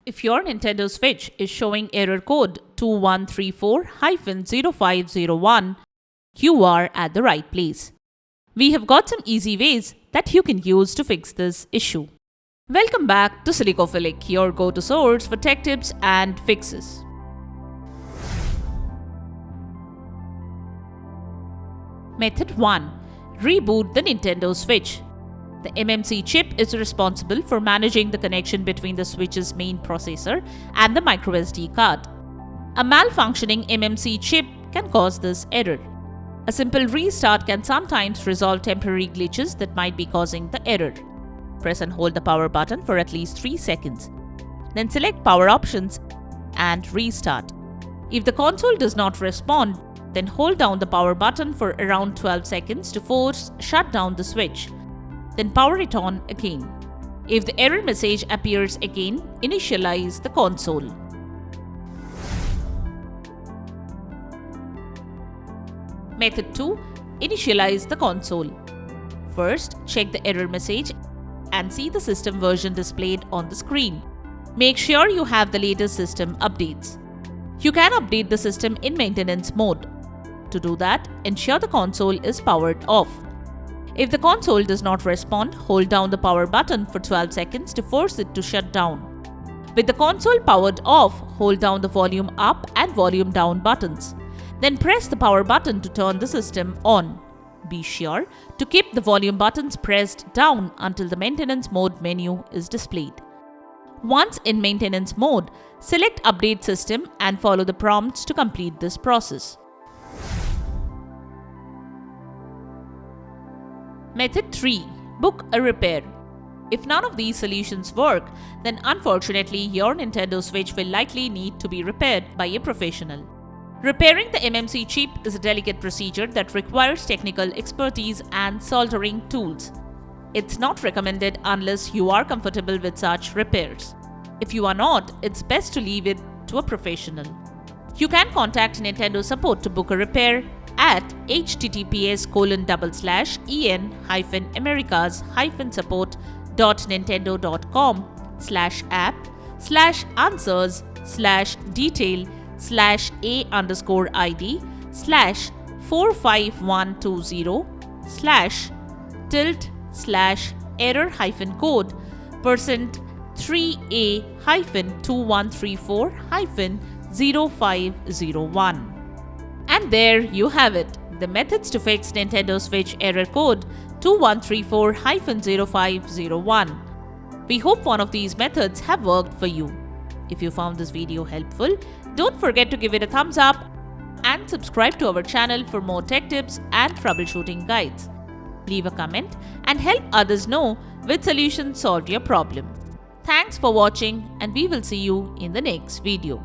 If your Nintendo Switch is showing error code 2134-0501, you are at the right place. We have got some easy ways that you can use to fix this issue. Welcome back to Silicophilic, your go-to source for tech tips and fixes. Method 1. Reboot the Nintendo Switch. The MMC chip is responsible for managing the connection between the Switch's main processor and the microSD card. A malfunctioning MMC chip can cause this error. A simple restart can sometimes resolve temporary glitches that might be causing the error. Press and hold the power button for at least 3 seconds. Then select Power Options and restart. If the console does not respond, then hold down the power button for around 12 seconds to force shut down the switch. Then power it on again. If the error message appears again, initialize the console. Method 2. Initialize the console. First, check the error message and see the system version displayed on the screen. Make sure you have the latest system updates. You can update the system in maintenance mode. To do that, ensure the console is powered off. If the console does not respond, hold down the power button for 12 seconds to force it to shut down. With the console powered off, hold down the volume up and volume down buttons. Then press the power button to turn the system on. Be sure to keep the volume buttons pressed down until the maintenance mode menu is displayed. Once in maintenance mode, select Update System and follow the prompts to complete this process. Method 3. Book a repair. If none of these solutions work, then unfortunately your Nintendo Switch will likely need to be repaired by a professional. Repairing the MMC chip is a delicate procedure that requires technical expertise and soldering tools. It's not recommended unless you are comfortable with such repairs. If you are not, it's best to leave it to a professional. You can contact Nintendo support to book a repair at https://app/answers/detail/A_error-code %3A-2134-0501. And there you have it, the methods to fix Nintendo Switch error code 2134-0501. We hope one of these methods have worked for you. If you found this video helpful, don't forget to give it a thumbs up and subscribe to our channel for more tech tips and troubleshooting guides. Leave a comment and help others know which solution solved your problem. Thanks for watching, and we will see you in the next video.